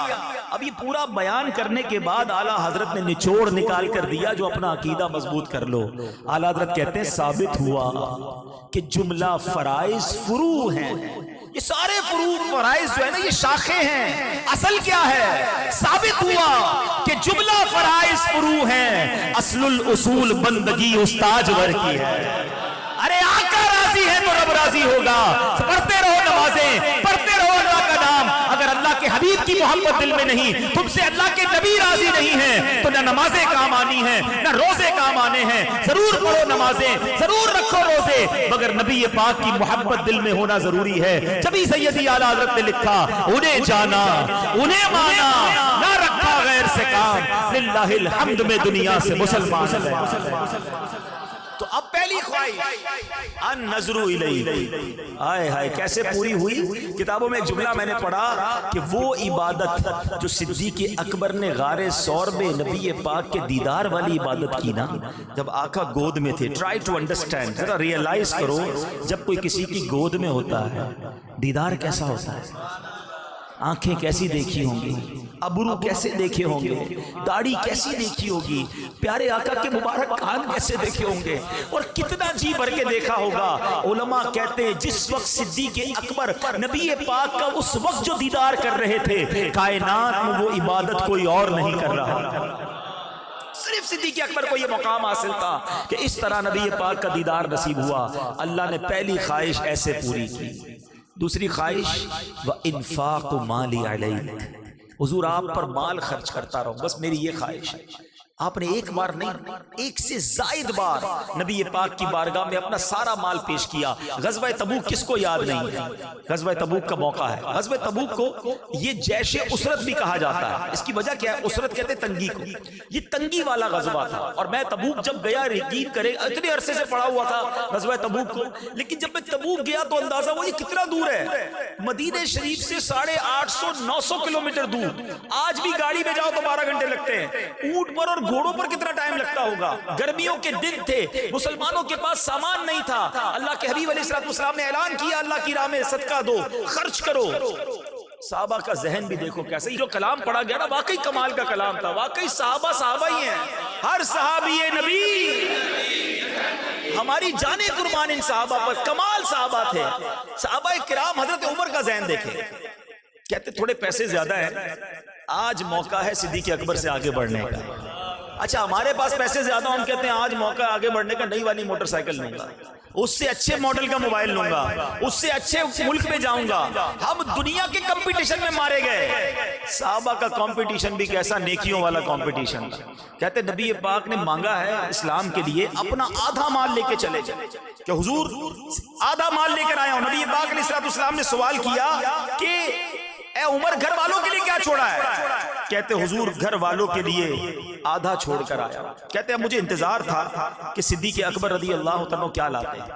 اب یہ پورا بیان کرنے کے بعد اعلیٰ حضرت نے نچوڑ نکال کر دیا جو اپنا عقیدہ مضبوط کر لو۔ اعلیٰ حضرت کہتے ہیں ثابت ہوا کہ جملہ فرائض فروع ہیں۔ یہ سارے فروع فرائض جو ہے نا یہ شاخیں ہیں، اصل کیا ہے؟ ثابت ہوا کہ جملہ فرائض فروع ہیں، اصل الاصول بندگی استاجور کی ہے۔ ارے آقا راضی ہے تو رب راضی ہوگا۔ پڑھتے رہو نمازیں، پڑھتے رہو اللہ کا نام۔ اگر اللہ کے حبیب کی محبت دل میں نہیں، تم سے اللہ کے نبی راضی نہیں ہیں، تو نہ نمازیں کام آنی ہیں، نہ روزے کام آنے ہیں۔ ضرور پڑھو نمازیں، ضرور رکھو روزے، مگر نبی پاک کی محبت دل میں ہونا ضروری ہے۔ جبھی سیدی اعلیٰ حضرت نے لکھا انہیں جانا، انہیں مانا، نہ رکھا غیر سے کام، للہ الحمد میں دنیا سے مسلمان ہے۔ تو اب پہلی خواہش النظر الیہ، آئے ہائے کیسے پوری ہوئی؟ کتابوں میں ایک جملہ میں نے پڑھا کہ وہ عبادت جو صدیق اکبر نے غار ثور میں نبی پاک کے دیدار والی عبادت کی نا، جب آقا گود میں تھے، ٹرائی ٹو انڈرسٹینڈ، ذرا ریئلائز کرو، جب کوئی کسی کی گود میں ہوتا ہے دیدار کیسا ہوتا ہے؟ آنکھیں کیسی دیکھی ہوں گی، ابرو کیسے دیکھے ہوں گے، داڑھی کیسی دیکھی ہوگی، پیارے آقا کے مبارک کان کیسے دیکھے ہوں گے، اور کتنا جی بھر کے دیکھا ہوگا۔ علماء کہتے ہیں جس وقت صدیق اکبر نبی پاک کا اس وقت جو دیدار کر رہے تھے، کائنات میں وہ عبادت کوئی اور نہیں کر رہا تھا، صرف صدیق اکبر کو یہ مقام حاصل تھا کہ اس طرح نبی پاک کا دیدار نصیب ہوا۔ اللہ نے پہلی خواہش ایسے پوری کی۔ دوسری خواہش وَإِنفَاقُ مَالِي عَلَيْكَ، حضور آپ پر مال خرچ کرتا رہو، بس میری یہ خواہش ہے۔ آپ نے ایک بار نہیں، ایک سے زائد بار نبی پاک کی بارگاہ میں اپنا سارا مال پیش کیا۔ غزوہ تبوک کس کو یاد نہیں ہے؟ غزوہ تبوک کا موقع ہے۔ غزوہ تبوک کو یہ جیش اسرت بھی کہا جاتا ہے۔ اس کی وجہ کیا ہے؟ اسرت کہتے تنگی کو، یہ تنگی والا غزوہ تھا۔ اور میں تبوک جب گیا، یقین کرے اتنے عرصے سے پڑا ہوا تھا غزوہ تبوک کو، لیکن جب میں تبوک گیا تو اندازہ ہوا یہ کتنا دور ہے۔ مدینہ شریف سے 850-900 کلومیٹر دور۔ آج بھی گاڑی میں جاؤ تو 12 گھنٹے لگتے ہیں، اونٹ پر اور گھوڑوں پر کتنا ٹائم لگتا ہوگا۔ گرمیوں کے دن تھے، مسلمانوں کے پاس سامان نہیں تھا۔ اللہ کے حبیب علیہ السلام نے اعلان کیا اللہ کی راہ میں صدقہ دو، خرچ کرو۔ صحابہ کا ذہن بھی دیکھو کیسے، جو کلام پڑھا گیا نا واقعی کمال کا کلام تھا۔ واقعی صحابہ ہی ہیں، ہر صحابی نبی، ہماری جانیں قربان ان صحابہ پر، کمال صحابہ تھے۔ صحابہ کرام، حضرت عمر کا ذہن دیکھیں، کہتے تھوڑے پیسے زیادہ ہیں، آج موقع ہے صدیق اکبر سے آگے بڑھنے کا۔ اچھا ہمارے پاس پیسے زیادہ، ہم کہتے ہیں آج موقع آگے بڑھنے کا، نئی والی موٹر سائیکل لوں گا، اس سے اچھے ماڈل کا موبائل لوں گا، اس سے اچھے ملک میں جاؤں گا۔ ہم دنیا کے کمپٹیشن میں مارے گئے۔ صحابہ کا کمپٹیشن بھی کیسا؟ نیکیوں والا کمپٹیشن۔ کہتے نبی پاک نے مانگا ہے اسلام کے لیے اپنا آدھا مال لے کے چلے جائے، کہ حضور آدھا مال لے کر آیا ہوں۔ نبی پاک علیہ السلام نے سوال کیا کہ اے عمر گھر والوں کے لیے کیا چھوڑا ہے؟ کہتے حضور گھر والوں کے لیے آدھا چھوڑ کر آیا۔ کہتے ہیں مجھے انتظار تھا کہ صدیق اکبر رضی اللہ عنہ کیا لاتے ہیں۔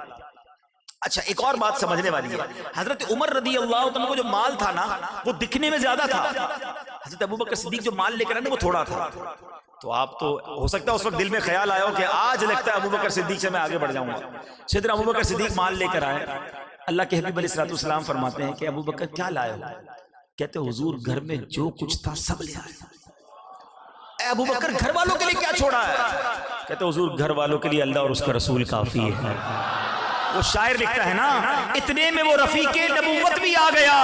اچھا ایک اور بات سمجھنے والی ہے، حضرت عمر رضی اللہ عنہ کو جو مال تھا نا وہ دکھنے میں زیادہ تھا، حضرت ابوبکر صدیق جو مال لے کر آئے نا وہ تھوڑا تھا. تو آپ تو ہو سکتا ہے اس وقت دل میں خیال آیا ہو کہ آج لگتا ہے ابوبکر صدیق سے میں آگے بڑھ جاؤں گا. سیدنا ابوبکر صدیق مال لے کر آئے، اللہ کے حبیب علیہ الصلوۃ والسلام فرماتے ہیں کہ ابوبکر کیا لائے ہو؟ کہتے حضور گھر میں جو کچھ تھا سب لے آئے. اے ابوبکر گھر والوں کے لیے کیا چھوڑا ہے؟ کہتے حضور گھر والوں کے لیے اللہ اور اس کا رسول کافی ہے. وہ شاعر لکھتا ہے نا، اتنے میں وہ رفیق نبوت بھی آ گیا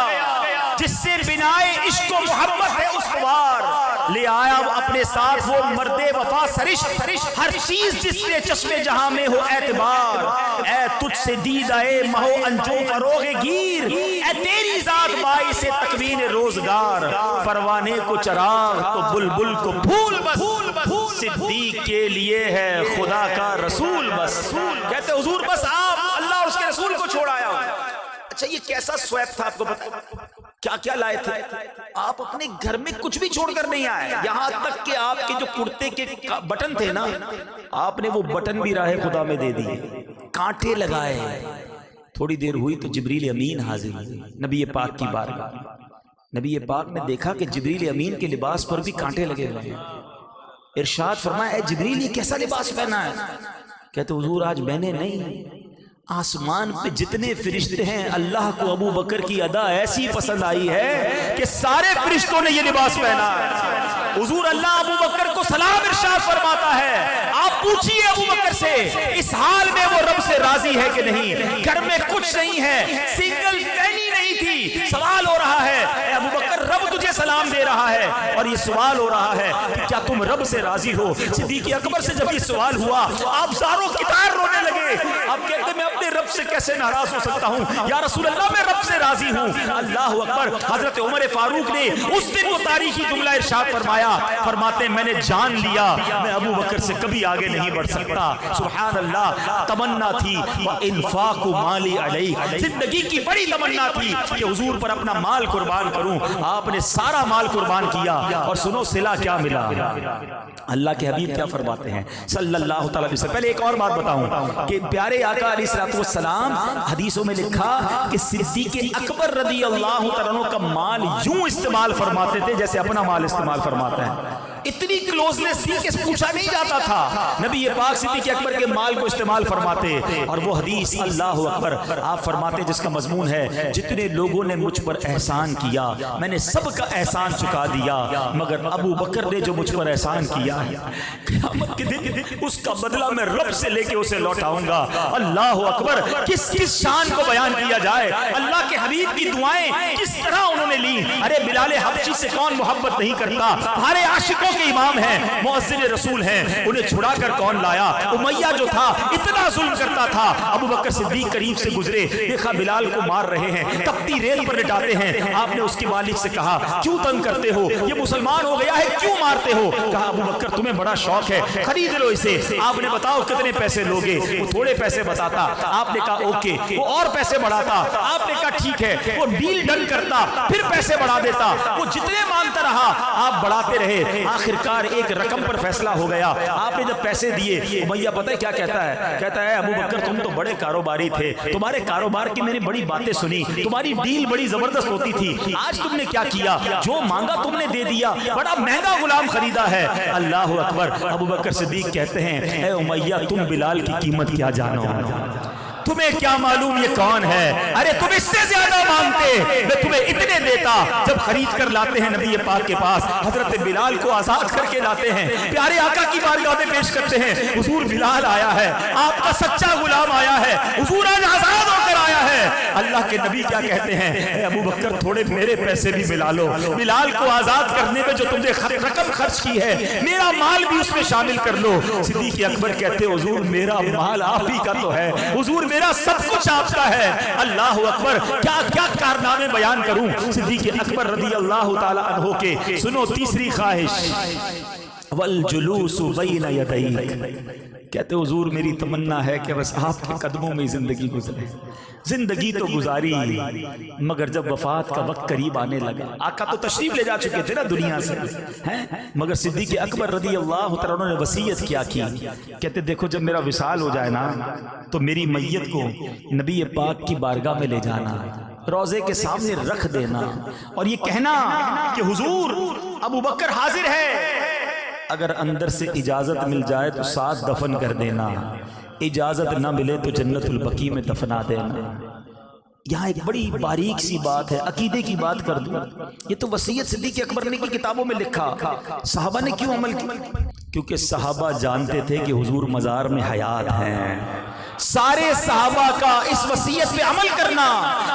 جس سے بنائے عشق و محبت ہے استوار، لے آیا اپنے ساتھ وہ مرد وفا سرشت، ہر چیز جس سے چشم جہاں میں ہو اعتبار. اے تجھ سے دیدہ مہو انجو فروغ گیر، اے تیری ذات باعث تکوین روزگار. پروانے کو چراغ تو بلبل کو پھول، بس صدیق کے لیے ہے خدا کا رسول. بس کہتے حضور بس آپ اللہ اور اس کے رسول کو چھوڑ آیا. اچھا یہ کیسا سویب تھا آپ کو پتا؟ کیا کیا لائے تھے؟ آپ اپنے گھر میں کچھ بھی چھوڑ کر نہیں آئے، یہاں تک کہ آپ کے جو کرتے کے بٹن تھے نا آپ نے وہ بٹن بھی راہ خدا میں دے دیے، کانٹے لگائے. تھوڑی دیر ہوئی تو جبریل امین حاضر ہوئے نبی پاک کی بارگاہ. نبی پاک نے دیکھا کہ جبریل امین کے لباس پر بھی کانٹے لگے ہوئے ہیں. ارشاد فرمایا اے جبریل یہ کیسا لباس پہنا ہے؟ کہتے حضور آج میں نے نہیں، آسمان پہ جتنے فرشتے ہیں اللہ کو ابو بکر کی ادا ایسی پسند آئی ہے کہ سارے فرشتوں نے یہ لباس پہنا ہے. حضور اللہ ابو بکر کو سلام ارشاد فرماتا ہے، آپ پوچھئے ابو بکر سے اس حال میں وہ رب سے راضی ہے کہ نہیں؟ گھر میں کچھ نہیں ہے، سنگل پینی نہیں تھی. سوال ہو رہا ہے اے ابو بکر رب تجھے سلام دے رہا ہے اور یہ سوال ہو رہا ہے کہ کیا تم رب سے راضی ہو؟ صدیق اکبر سے جب یہ سوال ہوا آپ زاروں کتار رونے لگے. آپ کہتے میں اپنے رب سے کیسے ناراض ہو سکتا ہوں یا رسول اللہ میں رب سے راضی ہوں. اللہ اکبر. حضرت عمر فاروق نے اس دن وہ تاریخی جملہ ارشاد فرمایا، فرماتے میں نے جان لیا میں ابو بکر سے کبھی آگے نہیں بڑھ سکتا. سبحان اللہ. تمنا تھی انفاق مالی علیہ، زندگی کی بڑی تمنا تھی کہ حضور پر اپنا مال قربان کروں. آپ نے سارا مال قربان کیا اور سنو صلہ کیا ملا. اللہ کے حبیب کیا فرماتے ہیں صلی اللہ تعالی وسلم. پہلے ایک اور بات بتاؤں کہ پیارے آقا علیہ الصلوۃ والسلام حدیثوں میں لکھا کہ صدیق اکبر رضی اللہ تعالیٰ عنہ کا مال یوں استعمال فرماتے تھے جیسے اپنا مال استعمال فرماتے ہیں. اتنی کلوزنس تھی کہ پوچھا نہیں جاتا تھا. نبی پاک صدیق اکبر کے مال کو استعمال فرماتے اور وہ حدیث اللہ اکبر آپ فرماتے جس کا مضمون ہے جتنے لوگوں نے مجھ پر احسان کیا میں نے سب کا احسان چکا دیا مگر ابو بکر نے جو مجھ پر احسان کیا قیامت کے دن اس کا بدلہ میں رب سے لے کے اسے لوٹاؤں گا. اللہ اکبر. کس کس شان کو بیان کیا جائے. اللہ کے حبیب کی دعائیں کس طرح انہوں نے لی. ارے بلال حبشی سے کون محبت نہیں کرتا؟ ہمارے عاشقوں کے امام ہیں، مؤذن رسول ہیں، انہیں چھڑا کر کون لایا؟ امیہ جو تھا اتنا ظلم کرتا تھا. ابو بکر صدیق قریب سے گزرے، دیکھا بلال کو مار رہے ہیں، تپتی ریت پر لٹاتے ہیں. آپ نے اس کے مالک سے کہا کیوں تنگ کرتے ہو؟ یہ مسلمان ہو گیا ہے کیوں مارتے ہو؟ کہا ابو بکر تمہیں بڑا شوق ہے خرید لو اسے. آپ نے بتاؤ کتنے پیسے لوگے؟ وہ تھوڑے پیسے بتاتا. آپ نے کہا اوکے. وہ اور پیسے بڑھاتا. آپ نے کہا ٹھیک ہے. وہ ڈیل ڈن کرتا پھر پیسے بڑھا دیتا. وہ جتنے مانتا رہا آپ بڑھاتے رہے. آخرکار ایک رقم پر فیصلہ ہو گیا. آپ نے جب پیسے دیے امیہ پتہ ہے کیا کہتا ہے؟ کہتا ہے ابو بکر تم تو بڑے کاروباری تھے، تمہارے کاروبار کی میں نے بڑی باتیں سنی، تمہاری ڈیل بڑی زبردست ہوتی تھی. آج تم نے کیا کیا؟ جو مانگا تم نے دے دیا، بڑا مہنگا غلام خریدا ہے. اللہ اکبر. ابو بکر صدیق کہتے ہیں اے امیہ تم بلال کی قیمت کیا جانو؟ تمہیں کیا معلوم یہ کون ہے؟ ارے تم اس سے زیادہ مانگتے میں تمہیں اتنے دیتا. جب خرید کر لاتے ہیں نبی پاک کے پاس حضرت بلال کو آزاد کر کے لاتے ہیں، پیارے آقا کی بارگاہ میں پیش کرتے ہیں حضور بلال آیا ہے، آپ کا سچا غلام آیا ہے، حضور آج آزاد ہو کر آیا ہے. اللہ کے نبی کیا کہتے ہیں اے ابو بکر تھوڑے میرے پیسے بھی ملا لو. بلال کو آزاد کرنے میں جو تم نے رقم خرچ کی ہے میرا مال بھی اس میں شامل کر لو. صدیق اکبر کہتے حضور میرا مال آپ ہی کا تو ہے، حضور میرا سب کچھ آپ کا ہے. اللہ اکبر. کیا کیا کارنامے بیان کروں صدیق اکبر رضی اللہ تعالی عنہ کے. سنو تیسری خواہش. والجلوس بین یدیک، کہتے حضور میری تمنا ہے کہ بس آپ کے قدموں میں زندگی گزرے. زندگی تو گزاری مگر جب وفات کا وقت قریب آنے لگا، آقا تو تشریف لے جا چکے تھے نا دنیا سے ہیں، مگر صدیق اکبر رضی اللہ تعالیٰ عنہ نے وصیت کیا کی، کہتے دیکھو جب میرا وصال ہو جائے نا تو میری میت کو نبی پاک کی بارگاہ میں لے جانا، روضے کے سامنے رکھ دینا اور یہ کہنا کہ حضور ابو بکر حاضر ہے، اگر اندر سے اجازت مل جائے تو ساتھ دفن کر دینا، اجازت نہ ملے تو جنت البقیع میں دفنا دینا. یہاں ایک بڑی باریک سی بات ہے، عقیدے کی بات کر دوں. یہ تو وصیت صدیق اکبر نے کی کتابوں میں لکھا، صحابہ نے کیوں عمل کی؟ کیونکہ صحابہ جانتے تھے کہ حضور مزار میں حیات ہیں. سارے صحابہ کا اس وصیت پہ عمل کرنا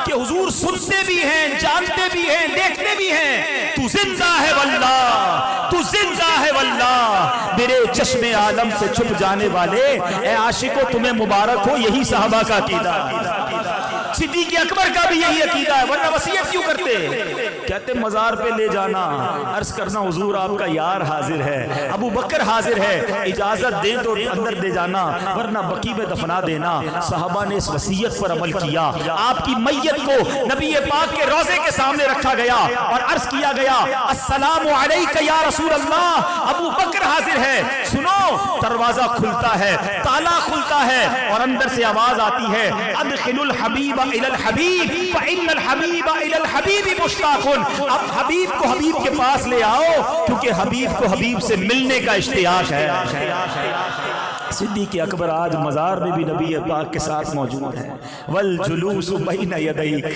کہ حضور سنتے بھی ہیں، جانتے بھی ہیں، دیکھتے بھی ہیں، تو زندہ ہے واللہ، تو زندہ ہے واللہ، میرے چشم عالم سے چھپ جانے والے اے عاشقو تمہیں مبارک ہو. یہی صحابہ کا عقیدہ، صدیق اکبر کا بھی یہی عقیدہ ہے، ورنہ وصیت کیوں کرتے؟ کہتے مزار پہ لے جانا، عرض کرنا حضور آپ کا یار حاضر ہے، ابو بکر حاضر ہے، اجازت دیں تو اندر لے جانا ورنہ بقیع میں دفنا دینا. صحابہ نے اس وصیت پر عمل کیا. آپ کی میت کو نبی پاک کے روضے کے سامنے رکھا گیا اور عرض کیا گیا السلام علیک یا رسول اللہ، ابو بکر حاضر ہے. سنو، دروازہ کھلتا ہے، تالا کھلتا ہے اور اندر سے آواز آتی ہے ادخل الحبیب الی الحبیب فإن الحبیب الی الحبیب مشتاق. اب حبیب کو حبیب کے پاس لے آؤ کیونکہ حبیب کو حبیب سے ملنے کا اشتیاق ہے. صدیق اکبر آج مزار میں بھی نبی پاک کے ساتھ موجود ہیں. والجلوس بین یدیک،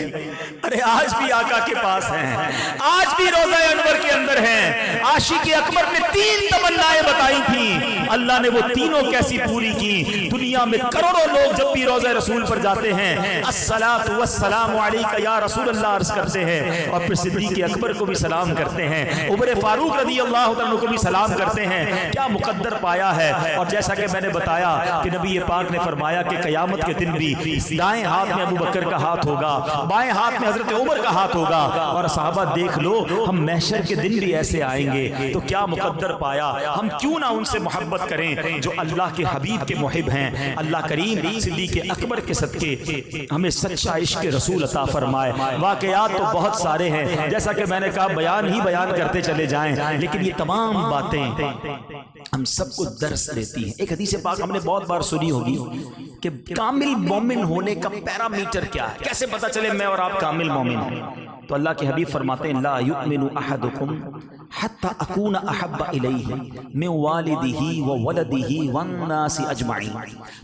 ارے آج بھی آقا کے پاس ہیں، آج بھی روضہ انور کے اندر ہیں. عاشق اکبر نے 3 تمنائیں بتائی تھیں، اللہ نے وہ تینوں کیسی پوری کی. دنیا میں کروڑوں لوگ جب بھی روضہ رسول پر جاتے ہیں الصلاۃ والسلام علیک یا رسول اللہ عرض کرتے ہیں اور پھر صدیق اکبر کو بھی سلام کرتے ہیں، عمر فاروق رضی اللہ عنہ کو بھی سلام کرتے ہیں. کیا مقدر پایا ہے. اور جیسا کہ میں نے بتایا کہ نبی پاک نے فرمایا کہ قیامت کے دن بھی دائیں ہاتھ میں ابو بکر کا ہاتھ ہوگا، بائیں ہاتھ میں حضرت عمر کا ہاتھ ہوگا. اور صحابہ دیکھ لو ہم محشر کے دن بھی ایسے آئیں گے تو کیا مقدر پایا. ہم کیوں نہ ان سے محبت کریں جو اللہ کے حبیب کے محب ہیں. اللہ کریم صدیق اکبر کے صدقے ہمیں سچا عشق رسول عطا فرمائے. واقعات تو بہت سارے ہیں، جیسا کہ میں نے کہا بیان ہی بیان کرتے چلے جائیں، لیکن یہ تمام باتیں ہم سب کو درس دیتی ہیں. ایک حدیث پاک ہم نے بہت بار سنی ہوگی کہ کامل مومن ہونے کا پیرامیٹر کیا ہے، کیسے پتا چلے میں اور آپ کامل مومن ہیں. تو اللہ کے حبیب فرماتے ہیں لا یؤمن احدکم حتی اکون احب الیہ من والدہ وولدہ والناس اجمعین.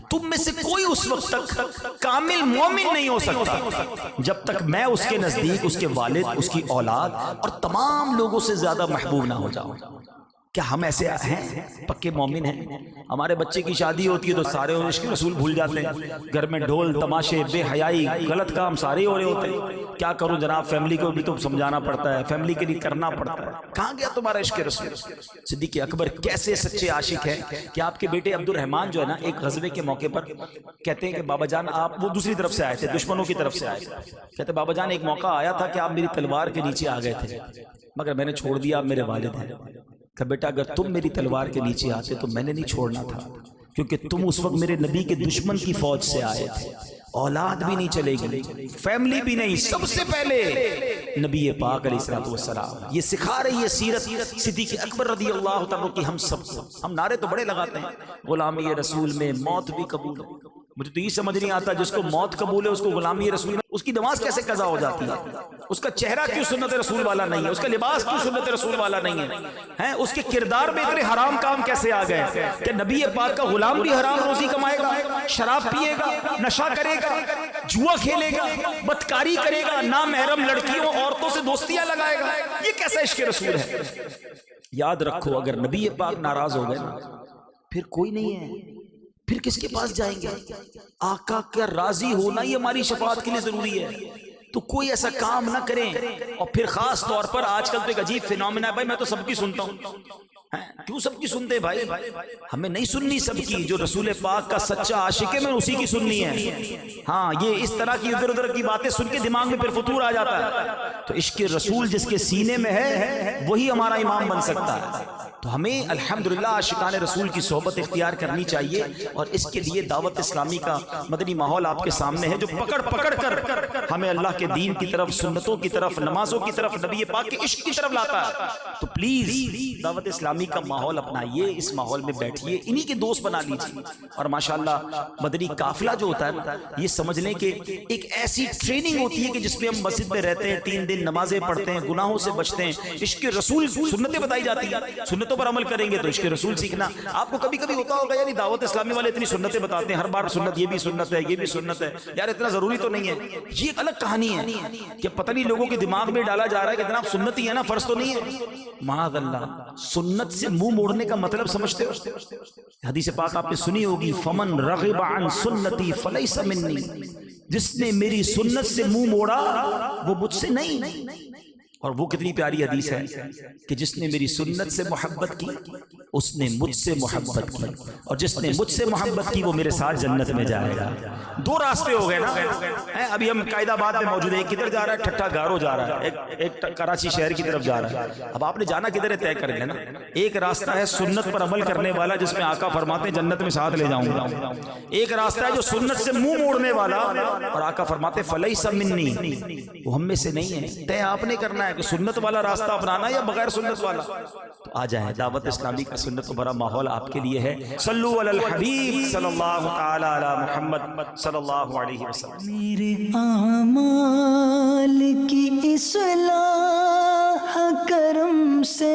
تم میں سے کوئی اس وقت تک کامل مومن نہیں ہو سکتا جب تک میں اس کے نزدیک اس کے والد، اس کی اولاد اور تمام لوگوں سے زیادہ محبوب نہ ہو جاؤں. کیا ہم ایسے ہیں پکے مومن ہیں؟ ہمارے بچے کی شادی ہوتی ہے تو سارے عشق رسول بھول جاتے ہیں، گھر میں ڈھول تماشے بے حیائی غلط کام سارے ہو رہے ہوتے ہیں. کیا کروں جناب، فیملی کو بھی تو سمجھانا پڑتا ہے، فیملی کے لیے کرنا پڑتا ہے. کہاں گیا تمہارا عشق رسول؟ صدیق اکبر کیسے سچے عاشق ہیں کہ آپ کے بیٹے عبد الرحمن جو ہے نا ایک غزوے کے موقع پر کہتے ہیں کہ بابا جان آپ، وہ دوسری طرف سے آئے تھے، دشمنوں کی طرف سے آئے تھے، کہتے بابا جان ایک موقع آیا تھا کہ آپ میری تلوار کے نیچے آ گئے تھے مگر میں نے چھوڑ دیا، آپ میرے والد ہیں. کہ بیٹا اگر تم میری تلوار کے نیچے آتے تو میں نے نہیں چھوڑنا تھا، کیونکہ تم اس وقت میرے نبی کے دشمن کی فوج سے آئے تھے. اولاد بھی نہیں چلے گی، فیملی بھی نہیں، سب سے پہلے نبی پاک علیہ الصلوۃ والسلام. یہ سکھا رہی ہے سیرت صدیق اکبر رضی اللہ تعالیٰ کی. ہم سب کو، ہم نعرے تو بڑے لگاتے ہیں غلامی رسول میں موت بھی قبول ہے. مجھے تو یہ سمجھ نہیں آتا جس کو موت قبول ہے اس کو غلامی رسول میں اس کی نماز کیسے قضا ہو جاتی ہے؟ اس کا چہرہ کیوں سنت رسول والا نہیں ہے؟ اس کا لباس کیوں سنت رسول والا نہیں ہے؟ اس کے کردار میں اتنے حرام کام کیسے آ گئے کہ نبی پاک کا غلام بھی حرام روزی کمائے گا، شراب پیے گا، نشہ کرے گا، جوا کھیلے گا، بدکاری کرے گا، نامحرم لڑکیوں عورتوں سے دوستیاں لگائے گا. یہ کیسا عشق رسول ہے؟ یاد رکھو اگر نبی پاک ناراض ہو گئے نا پھر کوئی نہیں ہے، پھر کس کے پاس جائیں گے؟ آقا کا راضی ہونا ہی ہماری شفاعت کے لیے ضروری ہے. تو کوئی ایسا کام نہ کریں. اور پھر خاص طور پر آج کل تو ایک عجیب فینومینا ہے، بھائی میں تو سب کی سنتا ہوں. کیوں سب کی سنتے بھائی؟ ہمیں نہیں سننی سب کی. جو رسول پاک کا سچا عاشق ہے میں اسی کی سننی ہے. ہاں یہ اس طرح کی ادھر ادھر کی باتیں سن کے دماغ میں پھر فطور آ جاتا ہے. تو عشق رسول جس کے سینے میں ہے وہی ہمارا امام بن سکتا ہے. تو ہمیں الحمدللہ عاشقان رسول کی صحبت اختیار کرنی چاہیے، اور اس کے لیے دعوت اسلامی کا مدنی ماحول آپ کے سامنے ہے جو پکڑ پکڑ کر ہمیں اللہ کے دین کی طرف، سنتوں کی طرف، نمازوں کی طرف، نبی پاک کے عشق کی طرف لاتا ہے۔ تو پلیز دعوت اسلامی کا ماحول اپنائیے، اس ماحول میں بیٹھیے، انہی کے دوست بنا لیجیے۔ اور ماشاءاللہ مدنی قافلہ جو ہوتا ہے یہ سمجھ لیں کہ ایک ایسی ٹریننگ ہوتی ہے کہ جس میں ہم مسجد میں رہتے ہیں، 3 دن نمازیں پڑھتے ہیں، گناہوں سے بچتے ہیں، عشق رسول سنتیں بتائی جاتی ہیں، سنتوں پر عمل کریں گے تو عشق رسول سیکھنا۔ آپ کو کبھی کبھی ہوتا ہوگا یعنی دعوت اسلامی والے اتنی سنتیں بتاتے ہیں، ہر بار سنت، یہ بھی سنت ہے، یہ بھی سنت ہے، یار اتنا ضروری تو نہیں ہے۔ یہ ایک الگ کہانی ہے کہ پتہ نہیں لوگوں کے دماغ میں ڈالا جا رہا ہے کہ جناب سنت ہی ہے نا، فرض تو نہیں ہے۔ معاذ اللہ، سنت سے منہ موڑنے کا مطلب سمجھتے ہو؟ حدیث پاک آپ نے سنی ہوگی، فمن رغب عن سنتی فلیس منی، جس نے میری سنت سے منہ موڑا وہ مجھ سے نہیں۔ اور وہ کتنی پیاری حدیث ہے کہ جس نے میری سنت سے محبت کی اس نے مجھ سے محبت کی، اور جس نے مجھ سے محبت کی وہ میرے ساتھ جنت میں جائے گا۔ 2 راستے ہو گئے نا۔ ابھی ہم قائد آباد میں موجود ہیں، ایک کدھر جا رہا ہے، ٹھٹھا گارو جا رہا ہے، ایک کراچی شہر کی طرف جا رہا ہے۔ اب آپ نے جانا کدھر ہے طے کر لینا۔ ایک راستہ ہے سنت پر عمل کرنے والا جس میں آقا فرماتے ہیں جنت میں ساتھ لے جاؤں گا، ایک راستہ ہے جو سنت سے منہ موڑنے والا اور آقا فرماتے فلیس منی، وہ ہم میں سے نہیں ہے۔ طے آپ نے کرنا ہے کہ سنت والا راستہ اپنانا یا بغیر سنت والا۔ تو آ جائیں، دعوت اسلامی کا سنت و بڑا ماحول آپ کے لیے ہے۔ صلو علی الحبیب صلی اللہ تعالی علی محمد صلی اللہ علیہ وسلم۔ میرے اعمال کی اصلاح کرم سے